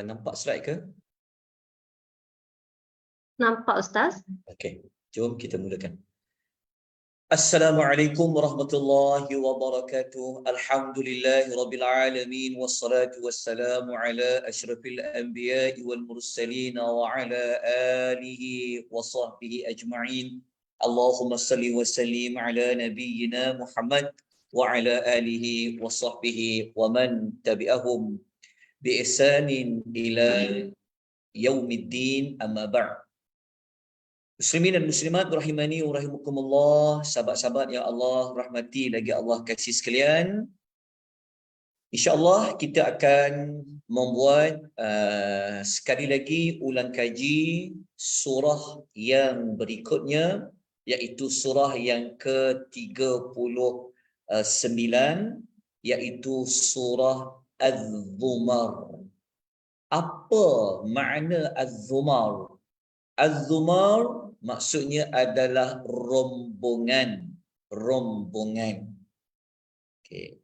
Nampak slide ke? Nampak Ustaz? Okey, jom kita mulakan. Assalamualaikum warahmatullahi wabarakatuh. Alhamdulillahirabbil alamin wassalatu wassalamu ala asyrafil anbiya'i wal mursalin wa ala alihi wa sahbihi ajma'in. Allahumma salli wa sallim ala nabiyyina Muhammad wa ala alihi wa sahbihi wa man tabi'ahum bi ihsanin ila yaumiddin, amma ba'd. Muslimin dan muslimat rahimani wa rahimakumullah, sahabat-sahabat yang Allah rahmati lagi Allah kasih sekalian. InsyaAllah kita akan membuat sekali lagi ulang kaji surah yang berikutnya, iaitu surah yang ke-39, iaitu surah Az-Zumar. Apa makna Az-Zumar? Az-Zumar maksudnya adalah rombongan. Rombongan. Okay.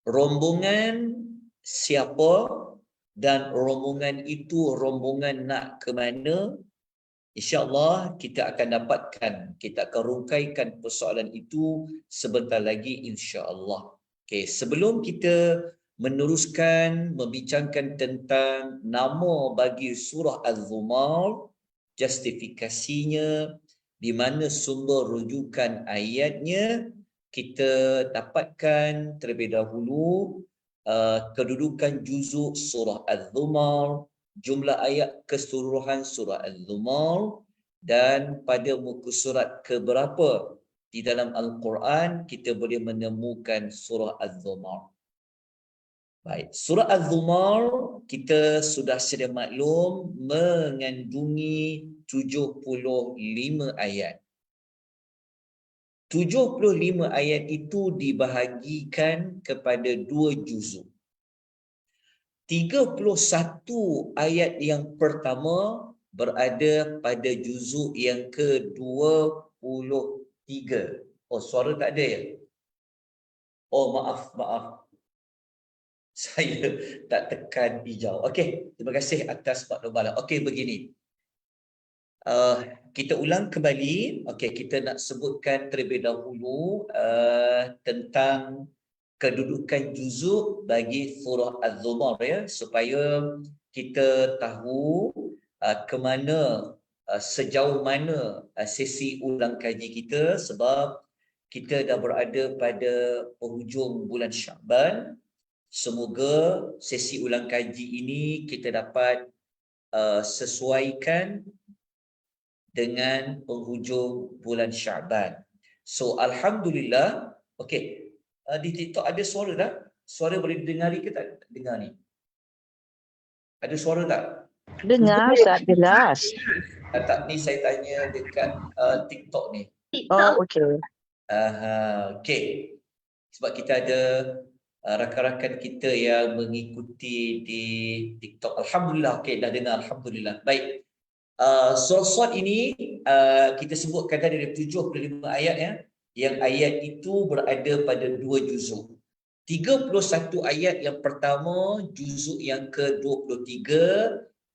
Rombongan siapa dan rombongan itu rombongan nak ke mana? InsyaAllah kita akan dapatkan, kita akan rungkaikan persoalan itu sebentar lagi insyaAllah. Okay. Sebelum kita meneruskan membincangkan tentang nama bagi surah Az-Zumar, justifikasinya, di mana sumber rujukan ayatnya, kita dapatkan terlebih dahulu kedudukan juzuk surah Az-Zumar, jumlah ayat keseluruhan surah Az-Zumar, dan pada muka surat keberapa di dalam Al-Quran kita boleh menemukan surah Az-Zumar. Baik, surah Az-Zumar kita sudah sedia maklum mengandungi 75 ayat. 75 ayat itu dibahagikan kepada 2 juzuk. 31 ayat yang pertama berada pada juzuk yang ke-23. Oh, suara tak ada ya? Oh, maaf. Saya tak tekan hijau. Okey, terima kasih atas maklumat. Okey, begini. Kita ulang kembali. Okey, kita nak sebutkan terlebih dahulu tentang kedudukan juzuk bagi surah Az-Zumar ya, supaya kita tahu ke mana sejauh mana sesi ulang kaji kita, sebab kita dah berada pada penghujung bulan Syaban. Semoga sesi ulang kaji ini kita dapat sesuaikan dengan penghujung bulan Syaban. So, alhamdulillah. Okey, di TikTok ada suara tak? Suara boleh didengari ke tak? Dengar ni. Ada suara tak? Dengar, tak jelas. Tak, ni saya tanya dekat TikTok ni. Oh, okey. Okey. Sebab kita ada rakan-rakan kita yang mengikuti di TikTok. Alhamdulillah, okey, dah dengar. Alhamdulillah. Baik. Surah Sad ini kita sebutkan tadi ada 75 ayat ya. Yang ayat itu berada pada 2 juzuk. 31 ayat yang pertama, juzuk yang ke-23,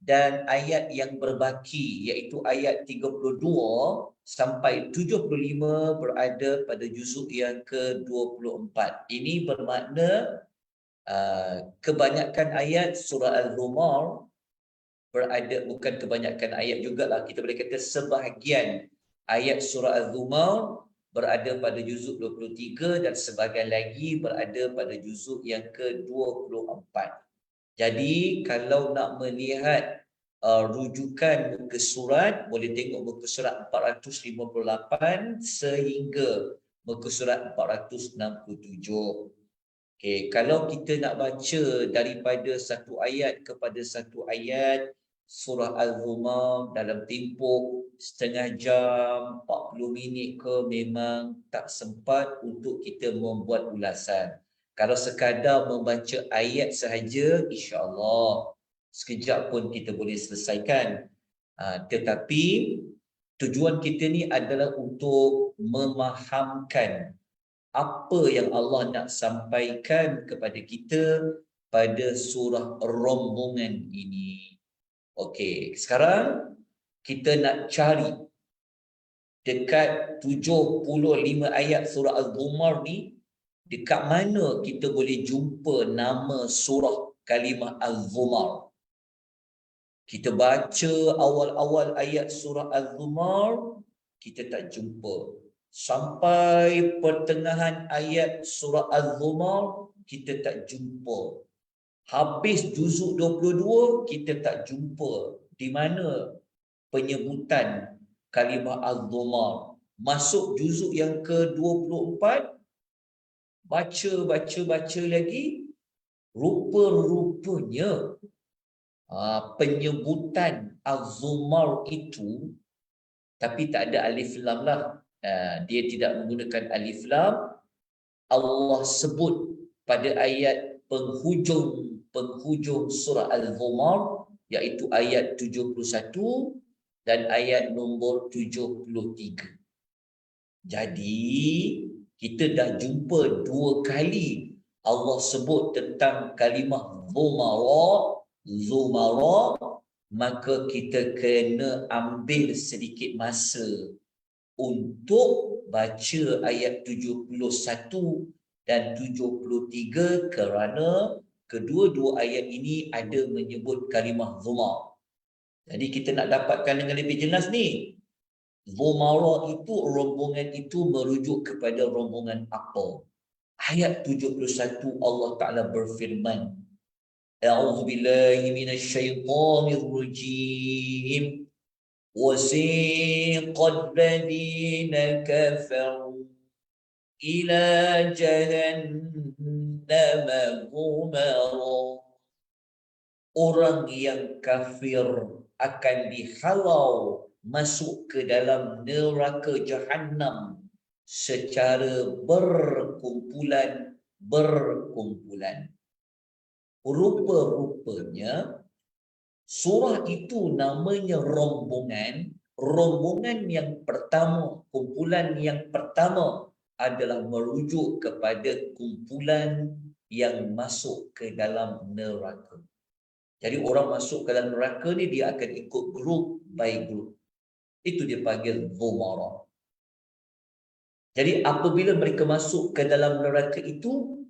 dan ayat yang berbaki iaitu ayat 32 sampai 75 berada pada juzuk yang ke-24. Ini bermakna kebanyakan ayat surah Al-Zumar berada, bukan kebanyakan ayat jugalah, kita boleh kata sebahagian ayat surah Az-Zumar berada pada juzuk 23 dan sebahagian lagi berada pada juzuk yang ke-24. Jadi kalau nak melihat rujukan muka surat, boleh tengok muka surat 458 sehingga muka surat 467. Okay, kalau kita nak baca daripada satu ayat kepada satu ayat surah Al-Zumar dalam tempoh setengah jam, 40 minit ke, memang tak sempat untuk kita membuat ulasan. Kalau sekadar membaca ayat sahaja, insya-Allah sekejap pun kita boleh selesaikan. Tetapi tujuan kita ni adalah untuk memahamkan apa yang Allah nak sampaikan kepada kita pada surah rombongan ini. Okey, sekarang kita nak cari dekat 75 ayat surah Al-Zumar ni, dekat mana kita boleh jumpa nama surah kalimah Al-Zumar. Kita baca awal-awal ayat surah Al-Zumar, kita tak jumpa. Sampai pertengahan ayat surah Al-Zumar, kita tak jumpa. Habis juzuk 22, kita tak jumpa di mana penyebutan kalimah Al-Zumar. Masuk juzuk yang ke-24, baca lagi, rupa-rupanya penyebutan Al-Zumar itu, tapi tak ada alif lam lah. Dia tidak menggunakan alif lam. Allah sebut pada ayat penghujung surah Al-Zumar, iaitu ayat 71 dan ayat nombor 73. Jadi kita dah jumpa 2 kali Allah sebut tentang kalimah Zumara, maka kita kena ambil sedikit masa untuk baca ayat 71 dan 73 kerana kedua-dua ayat ini ada menyebut kalimah Zumar. Jadi kita nak dapatkan dengan lebih jelas ni, Zumara itu, rombongan itu merujuk kepada rombongan apa? Ayat 71 Allah Ta'ala berfirman, A'udzu billahi minasyaitonir rajim. وَسِيقَ الَّذِينَ كَفَرُوا إِلَى جَهَنَّمَ زُمَرًا. Orang yang kafir akan dihalau masuk ke dalam neraka Jahannam secara berkumpulan. Rupa-rupanya surah itu namanya rombongan. Rombongan yang pertama, kumpulan yang pertama adalah merujuk kepada kumpulan yang masuk ke dalam neraka. Jadi orang masuk ke dalam neraka ni dia akan ikut group by group. Itu dia panggil Zumara. Jadi apabila mereka masuk ke dalam neraka itu,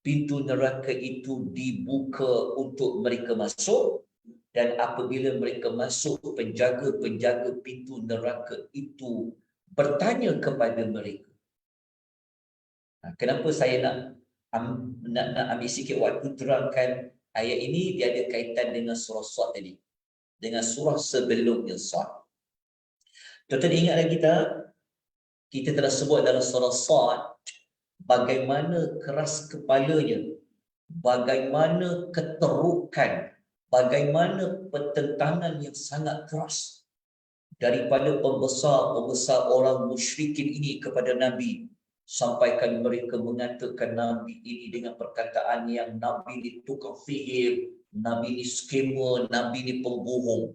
pintu neraka itu dibuka untuk mereka masuk. Dan apabila mereka masuk, penjaga-penjaga pintu neraka itu bertanya kepada mereka. Kenapa saya nak ambil sikit waktu terangkan ayat ini? Dia ada kaitan dengan surah Sad tadi, dengan surah sebelumnya Sad. Tuan-tuan ingat lagi tak? Kita telah sebut dalam surah Sad bagaimana keras kepalanya, bagaimana keterukan, bagaimana pertentangan yang sangat keras daripada pembesar-pembesar orang musyrikin ini kepada Nabi, sampaikan mereka mengatakan Nabi ini dengan perkataan yang Nabi ini tukang sihir, Nabi ini scammer, Nabi ini pembohong.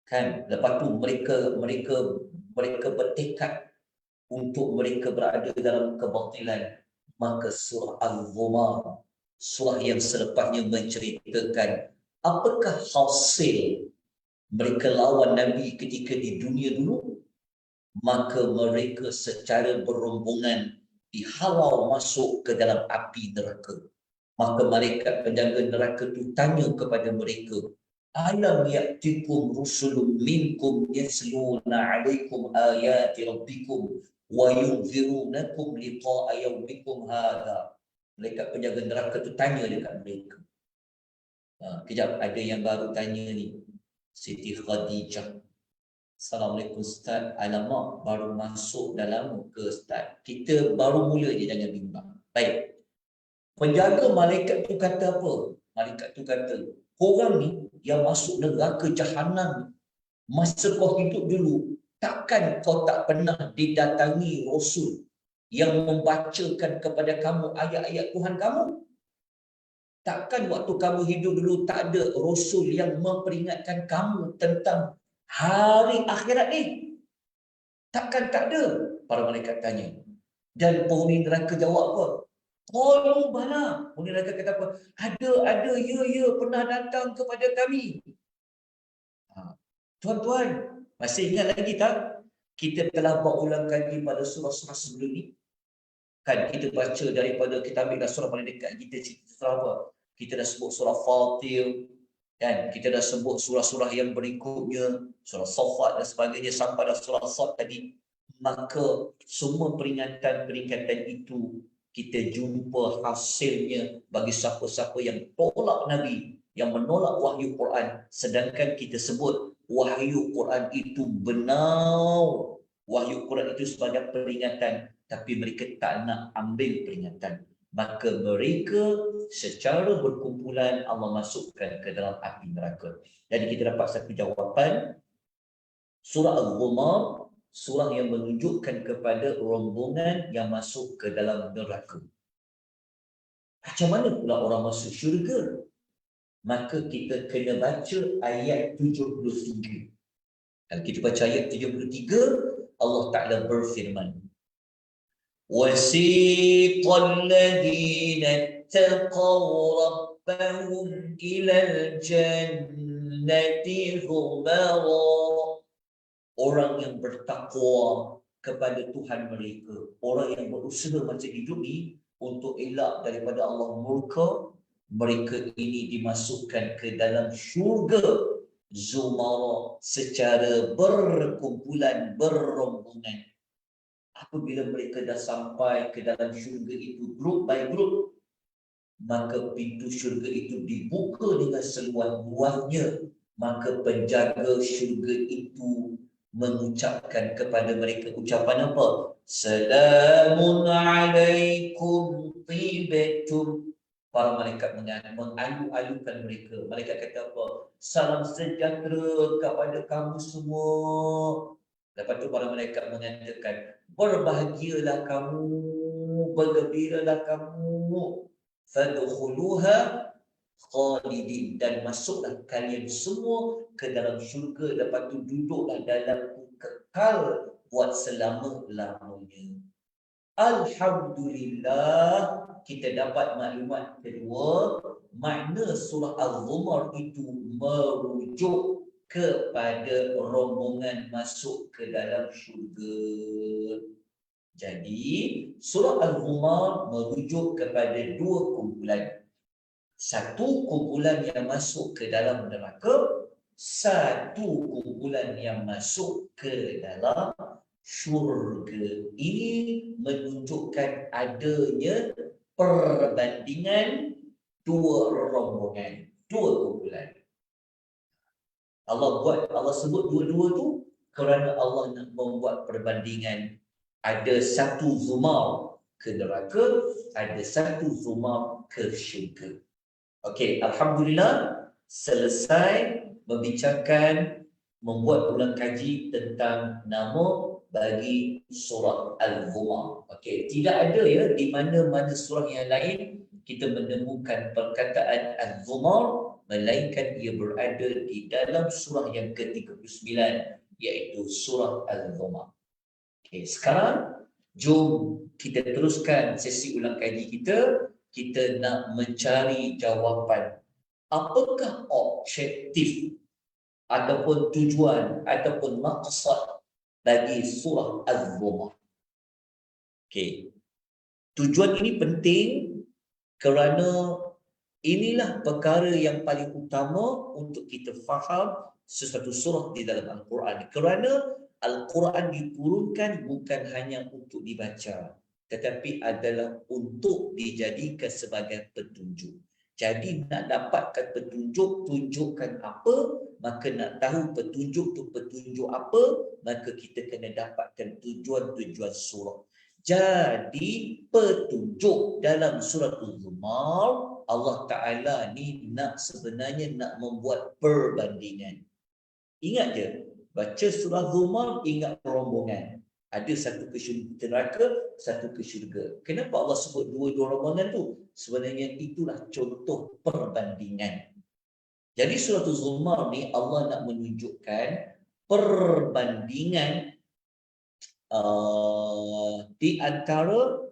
Kan? Lepas tu mereka bertekad untuk mereka berada dalam kebatilan. Maka surah Al-Zumar, surah yang selepasnya, menceritakan apakah hasil mereka lawan Nabi ketika di dunia dulu. Maka mereka secara berombongan dihalau masuk ke dalam api neraka. Maka malaikat penjaga neraka itu tanya kepada mereka, alam ya'tikum rusulun minkum yasluna alaikum ayati rabbikum wa yunzirunakum liqa'a yawmikum hadha. Malaikat penjaga neraka tu tanya dekat mereka. Kejap, ada yang baru tanya ni, Siti Khadijah. Assalamualaikum Ustaz. Alamak, baru masuk dalam ke Ustaz. Kita baru mula je, jangan bimbang. Baik. Penjaga malaikat tu kata apa? Malaikat tu kata, korang ni yang masuk neraka Jahannam, masa kau hidup dulu, takkan kau tak pernah didatangi Rasul yang membacakan kepada kamu ayat-ayat Tuhan kamu? Takkan waktu kamu hidup dulu tak ada Rasul yang memperingatkan kamu tentang hari akhirat ni? Takkan tak ada? Para malaikat tanya. Dan penghuni neraka jawab apa? Qalu bala. Kemudian mereka kata apa? Ada, ya, pernah datang kepada kami. Tuan-tuan, masih ingat lagi tak? Kita telah berulang kali pada surah-surah sebelum ni. Kan kita baca daripada, kita ambil surah paling dekat kita, surah apa? Kita dah sebut surah Fatir, kan? Kita dah sebut surah-surah yang berikutnya, surah Saffat dan sebagainya, sampai dah surah Sad tadi. Maka semua peringatan-peringatan itu kita jumpa hasilnya bagi siapa-siapa yang tolak Nabi, yang menolak wahyu Quran, sedangkan kita sebut wahyu Quran itu benar. Wahyu Quran itu sebagai peringatan, tapi mereka tak nak ambil peringatan. Maka mereka secara berkumpulan Allah masukkan ke dalam api neraka. Jadi kita dapat satu jawapan, surah Al-Ghumar, surah yang menunjukkan kepada rombongan yang masuk ke dalam neraka. Macam mana pula orang masuk syurga? Maka kita kena baca ayat 73. Kalau kita baca ayat 73, Allah Ta'ala berfirman, وَسِيقَ الَّذِينَ اتَّقَوْا رَبَّهُمْ إِلَى الْجَنَّةِ زُمَرًا. Orang yang bertakwa kepada Tuhan mereka, orang yang berusaha macam hidup ni untuk elak daripada Allah murka, mereka ini dimasukkan ke dalam syurga zumara, secara berkumpulan, berrombongan. Apabila mereka dah sampai ke dalam syurga itu group by group, maka pintu syurga itu dibuka dengan seluas-luasnya. Maka penjaga syurga itu mengucapkan kepada mereka ucapan apa? Salamun alaikum tibtum. Para malaikat mengalu-alukan mereka. Malaikat kata apa? Salam sejahtera kepada kamu semua. Lepas tu para malaikat mengatakan, berbahagialah kamu, bergembiralah kamu, fadkhuluha khalidin, dan masuklah kalian semua ke dalam syurga. Lepas tu duduklah dalam kekal buat selama-lamanya. Alhamdulillah, kita dapat maklumat kedua, makna surah Al-Zumar itu merujuk kepada rombongan masuk ke dalam syurga. Jadi, surah Al-Zumar merujuk kepada dua kumpulan. Satu kumpulan yang masuk ke dalam neraka, satu kumpulan yang masuk ke dalam syurga. Ini menunjukkan adanya perbandingan dua rombongan, dua kumpulan. Allah sebut dua-dua tu kerana Allah nak membuat perbandingan. Ada satu zumar ke neraka, ada satu zumar ke syurga. Okey, alhamdulillah selesai membincangkan, membuat ulang kaji tentang nama bagi surah Al-Zumar. Okey, tidak ada ya di mana-mana surah yang lain kita menemukan perkataan Al-Zumar, melainkan ia berada di dalam surah yang ke-39, iaitu surah Al-Zumar. Okey, sekarang jom kita teruskan sesi ulang kaji kita. Kita nak mencari jawapan. Apakah objektif ataupun tujuan ataupun maksud bagi surah Az-Zumar? Okey. Tujuan ini penting kerana inilah perkara yang paling utama untuk kita faham sesuatu surah di dalam Al-Quran. Kerana Al-Quran diturunkan bukan hanya untuk dibaca, tetapi adalah untuk dijadikan sebagai petunjuk. Jadi nak dapatkan petunjuk, tunjukkan apa, maka nak tahu petunjuk tu petunjuk apa, maka kita kena dapatkan tujuan-tujuan surah. Jadi petunjuk dalam surah Al-Zumar, Allah Ta'ala ni sebenarnya nak membuat perbandingan. Ingat je, baca surah Zumar, ingat rombongan. Ada satu ke neraka, satu ke syurga. Kenapa Allah sebut dua-dua rombongan tu? Sebenarnya itulah contoh perbandingan. Jadi surah Zumar ni Allah nak menunjukkan perbandingan di antara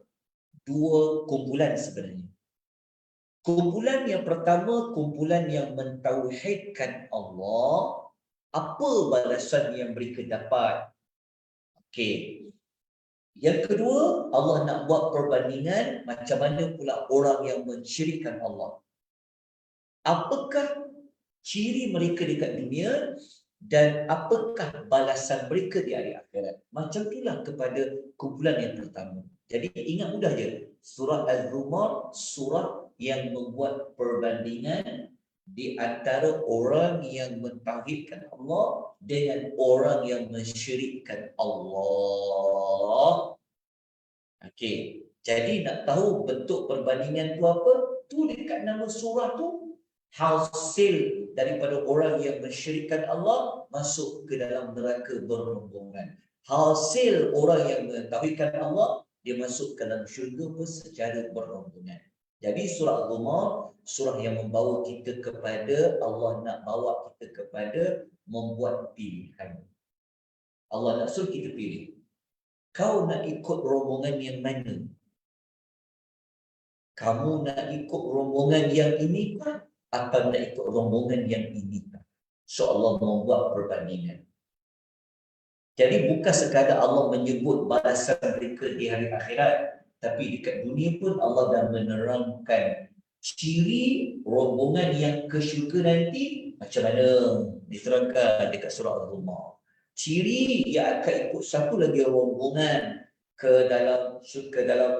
dua kumpulan sebenarnya. Kumpulan yang pertama, kumpulan yang mentauhidkan Allah, apa balasan yang mereka dapat? Okey. Yang kedua, Allah nak buat perbandingan macam mana pula orang yang mensyirikkan Allah. Apakah ciri mereka dekat dunia dan apakah balasan mereka di hari akhirat? Macam itulah kepada kumpulan yang pertama. Jadi ingat mudah je, surah Az-Zumar surah yang membuat perbandingan di antara orang yang mentauhidkan Allah dengan orang yang mensyirikkan Allah. Okey. Jadi nak tahu bentuk perbandingan tu apa? Tu dekat nama surah tu, hasil daripada orang yang mensyirikkan Allah masuk ke dalam neraka berombongan. Hasil orang yang mentauhidkan Allah, dia masuk ke dalam syurga pun secara berombongan. Jadi surah Zumar, surah yang membawa kita kepada, Allah nak bawa kita kepada membuat pilihan. Allah nak suruh kita pilih. Kau nak ikut rombongan yang mana? Kamu nak ikut rombongan yang ini kah? Atau nak ikut rombongan yang ini kah? So Allah membuat perbandingan. Jadi bukan sekadar Allah menyebut balasan mereka di hari akhirat, tapi dekat dunia pun Allah dah menerangkan ciri rombongan yang ke syurga nanti macam mana, diterangkan dekat surah Al-Zumar. Ciri yang akan ikut satu lagi rombongan ke dalam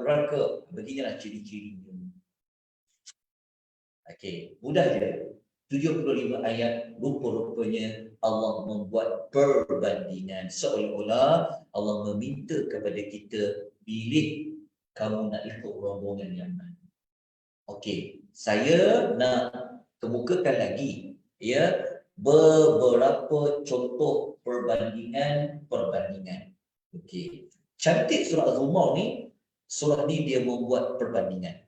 neraka, beginilah ciri-cirinya. Okey, mudah je. 75 ayat, rupa-rupanya Allah membuat perbandingan, seolah-olah Allah meminta kepada kita, pilih kamu nak ikut rombongan yang mana. Okey, saya nak kemukakan lagi ya beberapa contoh perbandingan. Okey. Cantik surah Az-Zumar ni, surah ni dia membuat perbandingan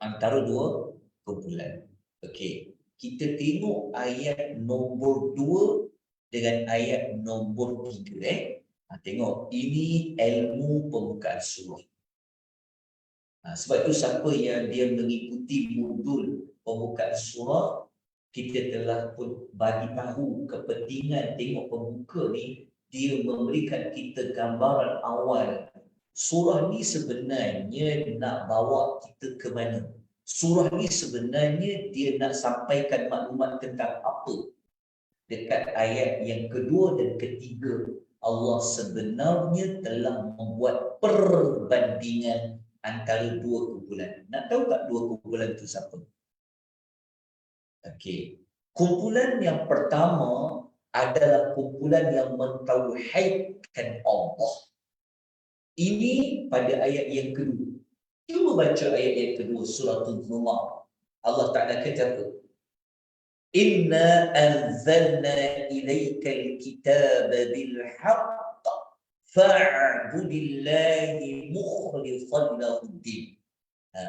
antara dua kumpulan. Okey. Kita tengok ayat nombor 2 dengan ayat nombor 3 tengok, ini ilmu pembukaan surah. Sebab itu siapa yang dia mengikuti modul pembukaan surah, kita telah pun bagi tahu kepentingan tengok pembuka ni, dia memberikan kita gambaran awal. Surah ni sebenarnya nak bawa kita ke mana? Surah ni sebenarnya dia nak sampaikan maklumat tentang apa? Dekat ayat yang kedua dan ketiga, Allah sebenarnya telah membuat perbandingan antara dua kumpulan. Nak tahu tak dua kumpulan itu siapa? Okey. Kumpulan yang pertama adalah kumpulan yang mentauhidkan Allah. Ini pada ayat yang kedua. Cuba baca ayat yang kedua surah Az-Zumar. Allah Ta'ala kata apa? Inna anzalna ilaikal kitaba bil haqq fa'budillahi mukhlishan lahuddin.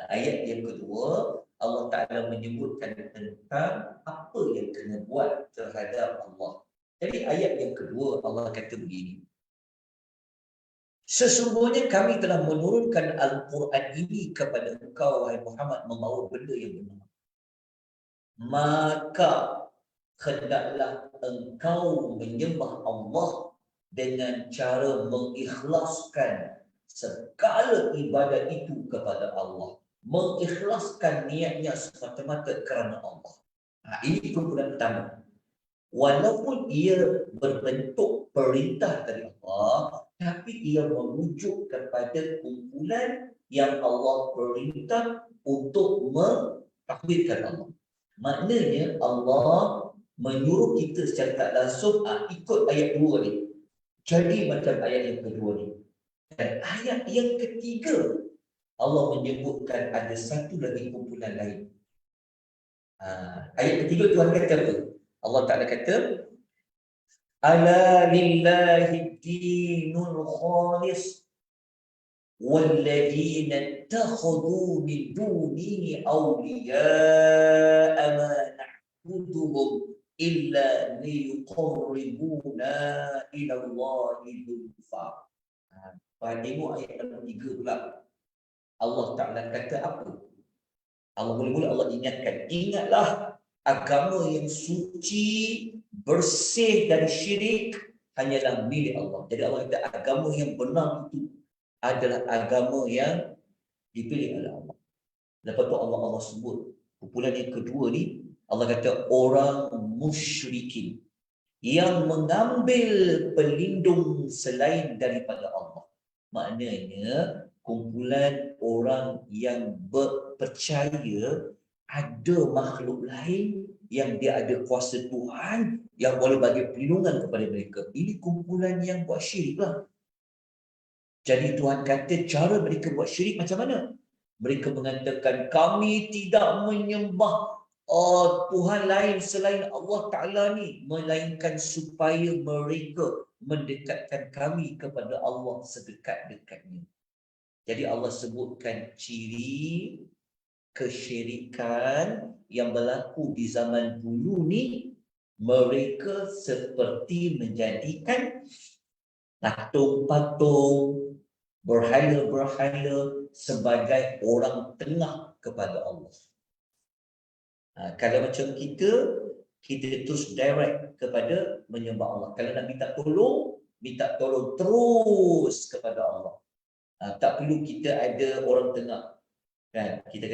Ayat yang kedua, Allah Ta'ala menyebutkan tentang apa yang kena buat terhadap Allah. Jadi ayat yang kedua Allah kata begini, sesungguhnya kami telah menurunkan Al-Quran ini kepada engkau, wahai Muhammad, membawa benda yang benar. Maka hendaklah engkau menyembah Allah dengan cara mengikhlaskan segala ibadat itu kepada Allah. Mengikhlaskan niatnya semata-mata kerana Allah. Ini kumpulan pertama. Walaupun ia berbentuk perintah dari Allah, tapi ia merujuk kepada kumpulan yang Allah perintah untuk mentauhidkan Allah. Maknanya Allah menyuruh kita secara tak langsung ikut ayat 2 ni. Jadi macam ayat yang kedua ni. Dan ayat yang ketiga, Allah menyebutkan ada satu lagi kumpulan lain. Ayat ketiga Tuhan kata apa? Allah Ta'ala kata, ala lillahi dinul khalis walladzina ittakhadhu min dunihi awliya'a ma na'buduhum illa liyuqarribuna ila Allahi zulfa. Tengok ayat yang ketiga pula. Allah Ta'ala kata apa? Allah mula-mula Allah ingatkan, ingatlah agama yang suci, bersih dari syirik hanyalah milik Allah. Jadi Allah kata agama yang benar itu adalah agama yang dipilih oleh Allah. Lepas tu Allah sebut kumpulan yang kedua ni, Allah kata orang musyrikin yang mengambil pelindung selain daripada Allah. Maknanya kumpulan orang yang percaya ada makhluk lain yang dia ada kuasa Tuhan yang boleh bagi perlindungan kepada mereka. Ini kumpulan yang buat syirik lah. Jadi Tuhan kata cara mereka buat syirik macam mana? Mereka mengatakan kami tidak menyembah Tuhan lain selain Allah Ta'ala ni, melainkan supaya mereka mendekatkan kami kepada Allah sedekat-dekatnya. Jadi Allah sebutkan ciri kesyirikan yang berlaku di zaman dulu ni, mereka seperti menjadikan patung-patung, berhala-berhala sebagai orang tengah kepada Allah. Kalau macam kita terus direct kepada menyembah Allah. Kalau nak minta tolong terus kepada Allah. Tak perlu kita ada orang tengah. Kan? Kita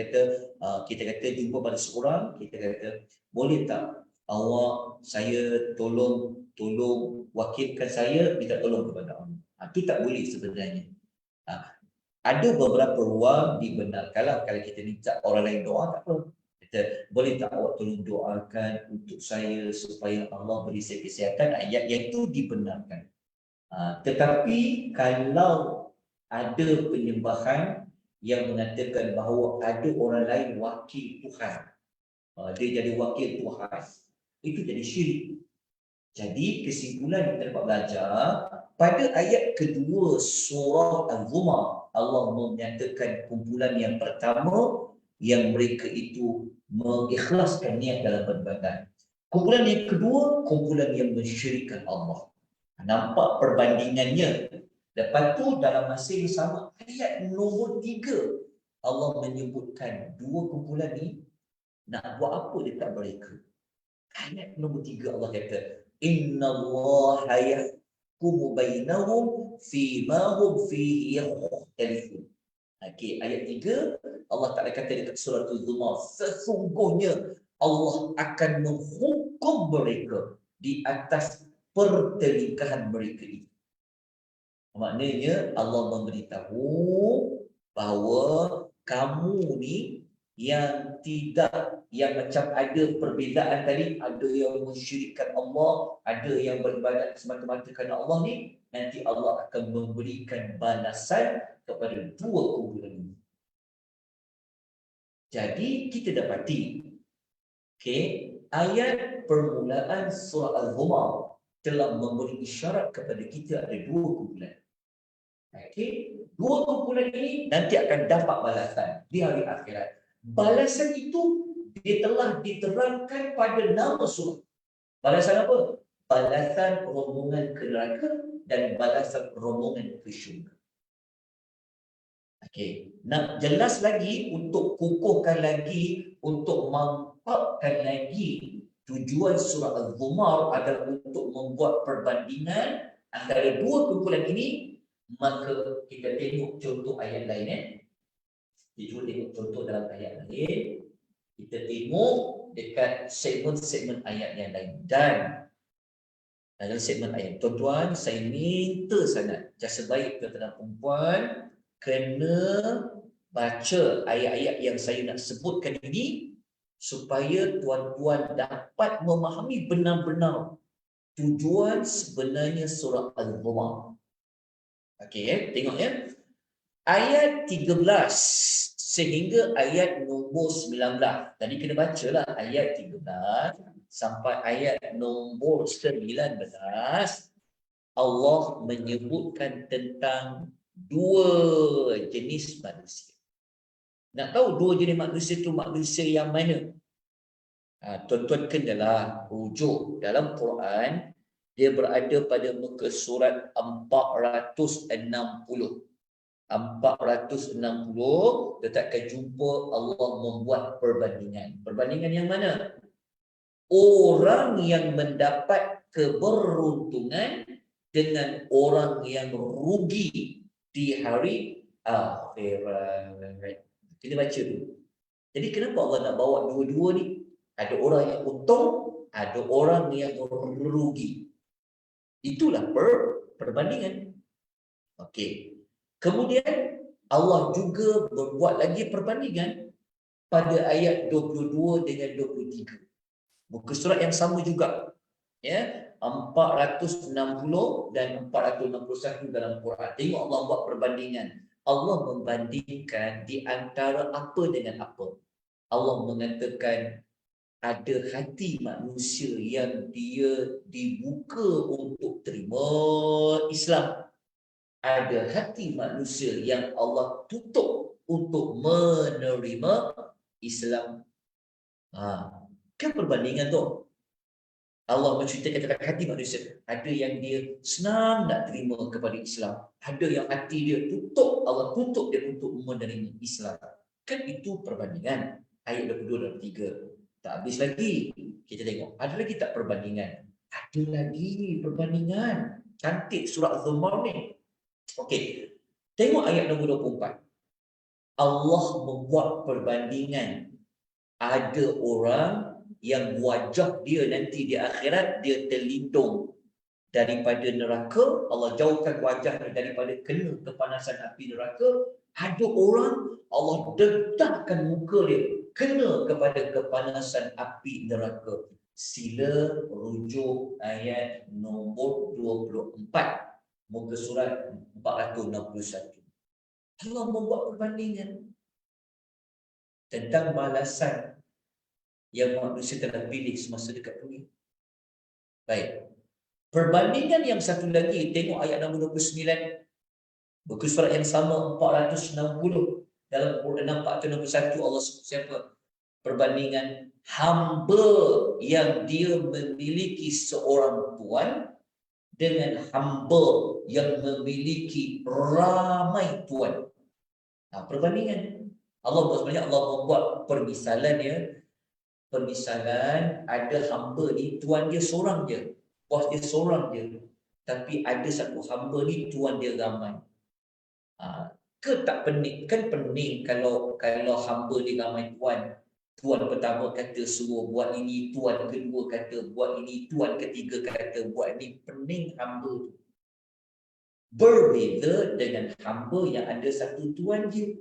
kata jumpa pada seorang, kita kata boleh tak saya tolong wakilkan saya minta tolong kepada Allah. Itu tak boleh sebenarnya. Ada beberapa ruang dibenarkan kalau kita minta orang lain doa, tak apa. Kita boleh tak awak tolong doakan untuk saya supaya Allah beri saya kesihatan, ayat yang itu dibenarkan. Tetapi kalau ada penyembahan yang mengatakan bahawa ada orang lain wakil Tuhan, dia jadi wakil Tuhan, itu jadi syirik. Jadi kesimpulan kita dapat belajar pada ayat kedua surah Al-Zumar, Allah menyatakan kumpulan yang pertama yang mereka itu mengikhlaskan niat dalam peribadatan. Kumpulan yang kedua, kumpulan yang mensyirikkan Allah. Nampak perbandingannya. Lepas tu dalam masa yang sama, ayat nombor 3, Allah menyebutkan dua kumpulan ni nak buat apa dekat mereka. Ayat nombor 3 Allah kata, Inna Allah yahkumu bainahum fima hum fihi yakhtalifun. Okey, ayat 3 Allah Ta'ala kata dekat surah Al-Zumar, sesungguhnya Allah akan menghukum mereka di atas pertelingkahan mereka itu. Maknanya Allah memberitahu bahawa kamu ni yang macam ada perbezaan tadi, ada yang mensyirikkan Allah, ada yang beribadat semata-mata kerana Allah ni, nanti Allah akan memberikan balasan kepada dua kumpulan ini. Jadi kita dapati ayat permulaan surah Al-Zumar telah memberi isyarat kepada kita ada dua kumpulan. Dua kumpulan ini nanti akan dapat balasan di hari akhirat. Balasan itu dia telah diterangkan pada nama surah. Balasan apa? Balasan rombongan ke neraka dan balasan rombongan ke syurga. Nak jelas lagi, untuk kukuhkan lagi, untuk mantapkan lagi, tujuan surah Al-Zumar adalah untuk membuat perbandingan antara dua kumpulan ini. Maka kita tengok contoh ayat lain. Kita tengok contoh dalam ayat lain. Kita tengok dekat segmen-segmen ayat yang lain. Dan dalam segmen ayat, tuan-tuan, saya minta sangat jasa baik tuan-tuan dan perempuan kena baca ayat-ayat yang saya nak sebutkan ini supaya tuan-tuan dapat memahami benar-benar tujuan sebenarnya surah Al-Zumar. Tengok ya. Ayat 13 sehingga ayat nombor 19. Tadi kena bacalah ayat 13 sampai ayat nombor 19. Allah menyebutkan tentang dua jenis manusia. Nak tahu dua jenis manusia itu manusia yang mana? Tuan-tuan kenalah rujuk dalam Quran. Dia berada pada muka surat 460. 460 letakkan jumpa Allah membuat perbandingan. Perbandingan yang mana? Orang yang mendapat keberuntungan dengan orang yang rugi di hari akhirat. Kita baca dulu. Jadi kenapa Allah nak bawa dua-dua ni? Ada orang yang untung, ada orang yang rugi. Itulah perbandingan. Okey. Kemudian Allah juga berbuat lagi perbandingan pada ayat 22 dengan 23. Muka surat yang sama juga. Ya, 460 dan 461 dalam Quran. Tengok Allah buat perbandingan. Allah membandingkan di antara apa dengan apa. Allah mengatakan ada hati manusia yang dia dibuka untuk terima Islam. Ada hati manusia yang Allah tutup untuk menerima Islam. Kan perbandingan tu. Allah menceritakan tentang hati manusia. Ada yang dia senang nak terima kepada Islam. Ada yang hati dia tutup. Allah tutup dia untuk menerima Islam. Kan itu perbandingan. Ayat 22 dan 3. Tak habis lagi. Kita tengok. Ada lagi tak perbandingan? Ada lagi perbandingan. Cantik surat Az-Zumar ni. Okey. Tengok ayat nombor 24. Allah membuat perbandingan. Ada orang yang wajah dia nanti di akhirat dia terlindung daripada neraka. Allah jauhkan wajahnya daripada kena kepanasan api neraka. Ada orang Allah dedahkan muka dia kena kepada kepanasan api neraka. Sila rujuk ayat nombor 24 muka surat 461. Allah membuat perbandingan tentang balasan yang manusia telah pilih semasa dekat dunia. Baik. Perbandingan yang satu lagi, tengok ayat nombor 29. Buku surat yang sama 460. Dalam Quran 461 Allah sebut siapa? Perbandingan hamba yang dia memiliki seorang tuan dengan hamba yang memiliki ramai tuan. Perbandingan. Sebenarnya Allah membuat permisalan ya. Permisalan ada hamba ni tuan dia seorang je, bos dia seorang je, tapi ada satu hamba ni tuan dia ramai. Ke tak pening? Kan pening kalau hamba dia ramai tuan. Tuan pertama kata suruh buat ini, tuan kedua kata buat ini, tuan ketiga kata buat ini. Pening hamba tu. Berbeza dengan hamba yang ada satu tuan je,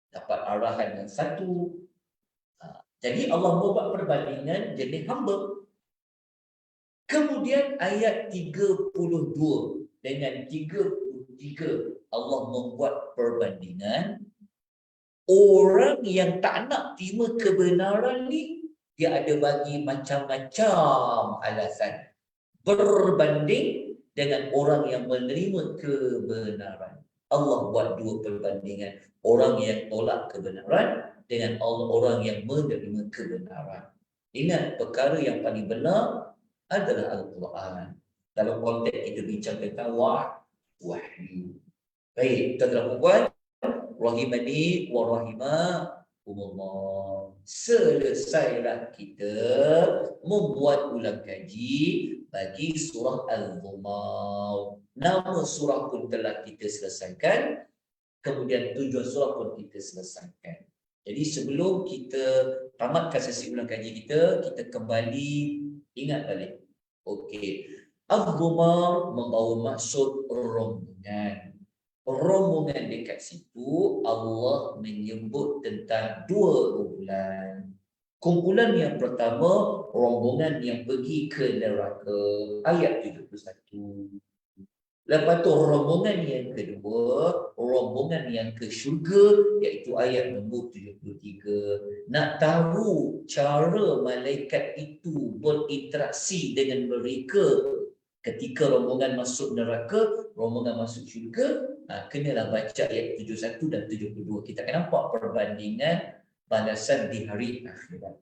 dapat arahan yang satu. Jadi Allah membuat perbandingan jenis hamba. Kemudian ayat 32 dengan 33 Allah membuat perbandingan orang yang tak nak terima kebenaran ni, dia ada bagi macam-macam alasan berbanding dengan orang yang menerima kebenaran. Allah buat dua perbandingan, orang yang tolak kebenaran dengan orang yang menerima kebenaran. Ingat, perkara yang paling benar adalah Al-Quran. Dalam konteks kita bincang tentang wahyu. Baik, tuan-tuan, rahimani wa rahimakumullah. Selesailah kita membuat ulang kaji bagi surah Al-Zumar. Nama surah pun telah kita selesaikan. Kemudian tujuan surah pun kita selesaikan. Jadi sebelum kita tamatkan sesi ulang kaji kita kembali ingat balik. Okey. Az-Zumar membawa maksud rombongan. Rombongan dekat situ Allah menyebut tentang dua kumpulan. Kumpulan yang pertama, rombongan yang pergi ke neraka. Ayat 71. Lepas tu rombongan yang kedua, rombongan yang ke syurga, iaitu ayat nombor 73. Nak tahu cara malaikat itu berinteraksi dengan mereka ketika rombongan masuk neraka, rombongan masuk syurga, kenalah baca ayat 71 dan 72. Kita akan nampak perbandingan balasan di hari akhirat.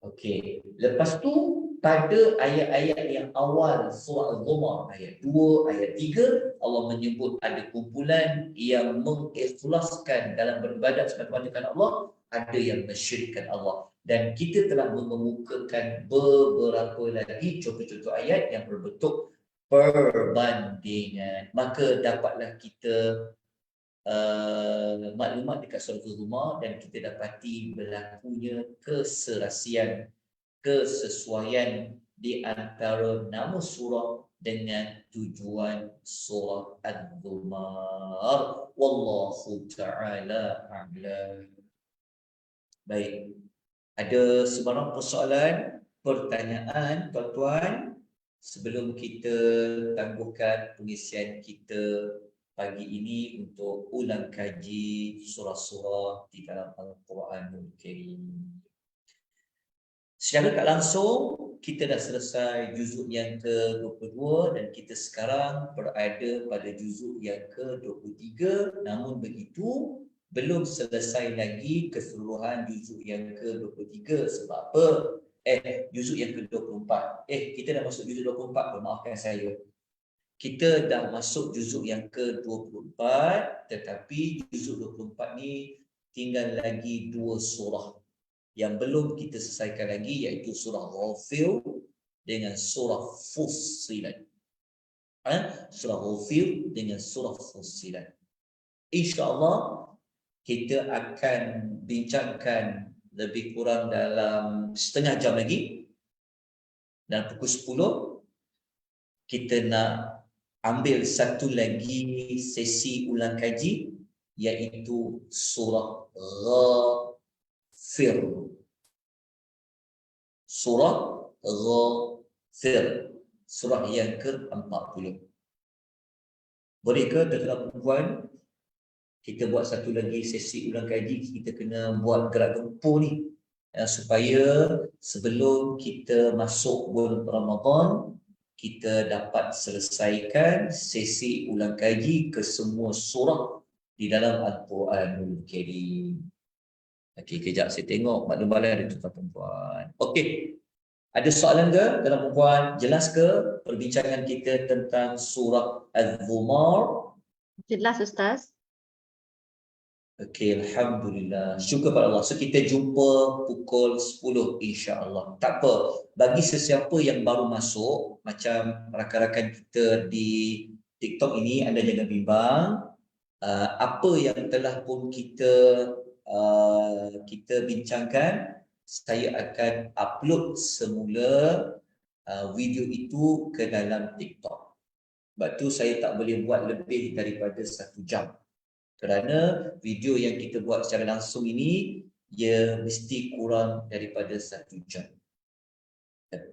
Okey, lepas tu pada ayat-ayat yang awal surah Al-Zumar, ayat 2, ayat 3, Allah menyebut ada kumpulan yang mengikhlaskan dalam beribadat kepada Allah, ada yang mensyirikkan Allah. Dan kita telah mengemukakan beberapa lagi contoh-contoh ayat yang berbentuk perbandingan. Maka dapatlah kita maklumat dekat surah Al-Zumar dan kita dapati berlakunya kesesuaian di antara nama surah dengan tujuan surah Al-Zumar. Wallahu ta'ala a'lam. Baik. Ada sebarang persoalan, pertanyaan tuan-tuan sebelum kita tangguhkan pengisian kita pagi ini untuk ulang kaji surah-surah di dalam Al-Quranul Karim. Secara tak langsung, kita dah selesai juzuk yang ke-22 dan kita sekarang berada pada juzuk yang ke-23. Namun begitu, belum selesai lagi keseluruhan juzuk yang ke-23. Sebab apa? Juzuk yang ke-24. Kita dah masuk juzuk 24, maafkan saya. Kita dah masuk juzuk yang ke-24, tetapi juzuk 24 ni tinggal lagi 2 surah yang belum kita selesaikan lagi, iaitu surah Ghafir dengan surah Fussilat. Surah Ghafir dengan surah Fussilat. InsyaAllah kita akan bincangkan lebih kurang dalam setengah jam lagi. Dan pukul 10 kita nak ambil satu lagi sesi ulang kaji, iaitu surah Ghafir. Surah Ghafir. Surah yang ke-40. Boleh ke tuan-tuan perempuan kita buat satu lagi sesi ulang kaji? Kita kena buat gerak gempur ni supaya sebelum kita masuk bulan Ramadan kita dapat selesaikan sesi ulang kaji ke semua surah di dalam Al-Quranul Karim. Okey, kejap saya tengok maklum-maklum ada tuan perempuan. Okey. Ada soalan ke dalam perempuan? Jelas ke perbincangan kita tentang surah Al-Zumar? Jelas Ustaz. Okey, alhamdulillah. Syukur pada Allah. So kita jumpa pukul 10 insya-Allah. Tak apa. Bagi sesiapa yang baru masuk, macam rakan-rakan kita di TikTok ini, anda jangan bimbang. Apa yang telah pun kita bincangkan, saya akan upload semula video itu ke dalam TikTok. Sebab tu saya tak boleh buat lebih daripada 1 jam. Kerana video yang kita buat secara langsung ini, ia mesti kurang daripada 1 jam.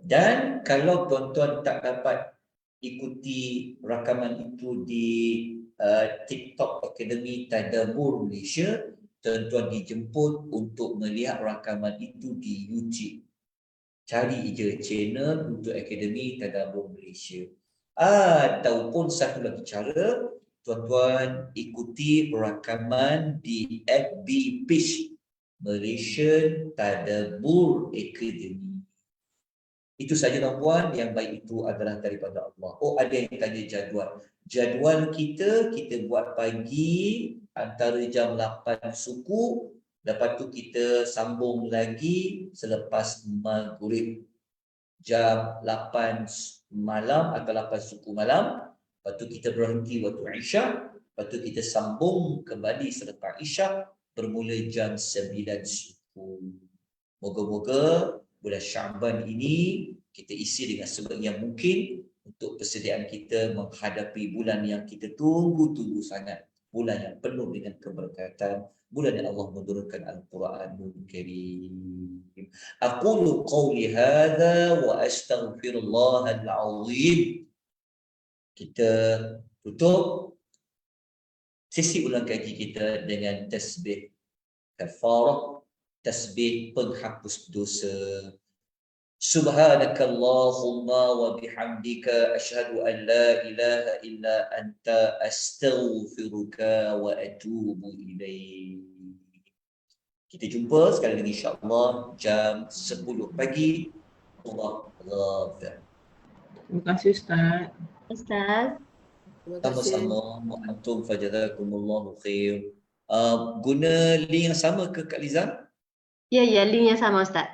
Dan kalau tuan-tuan tak dapat ikuti rakaman itu di TikTok Academy Tadabbur Malaysia, tuan-tuan dijemput untuk melihat rakaman itu di YouTube. Cari je channel untuk Akademi Tadabbur Malaysia. Ataupun satu lagi cara, tuan-tuan ikuti rakaman di FB page Malaysian Tadabbur Academy. Itu saja tuan-tuan, yang baik itu adalah daripada Allah. Ada yang tanya jadual. Jadual kita buat pagi antara jam 8 suku, lepas tu kita sambung lagi selepas maghrib. Jam 8 malam atau 8 suku malam, lepas tu kita berhenti waktu Isyak, lepas tu kita sambung kembali selepas Isyak bermula jam 9 suku. Moga-moga bulan Syaban ini kita isi dengan sebaik mungkin untuk persediaan kita menghadapi bulan yang kita tunggu-tunggu sangat. Bulan yang penuh dengan keberkatan, bulan yang Allah menurunkan Al-Quranul Karim. Aqulu qawli hadha wa astaghfirullahal azim. Kita tutup sesi ulang kaji kita dengan tasbih kafarah, tasbih penghapus dosa. Subhanakallahumma wa bihamdika asyhadu an la ilaha illa anta astaghfiruka wa atubu ilaik. Kita jumpa sekali lagi insya-Allah jam 10 pagi surah Ghafir. Terima kasih Ustaz. Ustaz. Terima kasih. Sama-sama, antum fajazakumullahu khair. Guna link yang sama ke Kak Lizan? Ya, link yang sama Ustaz.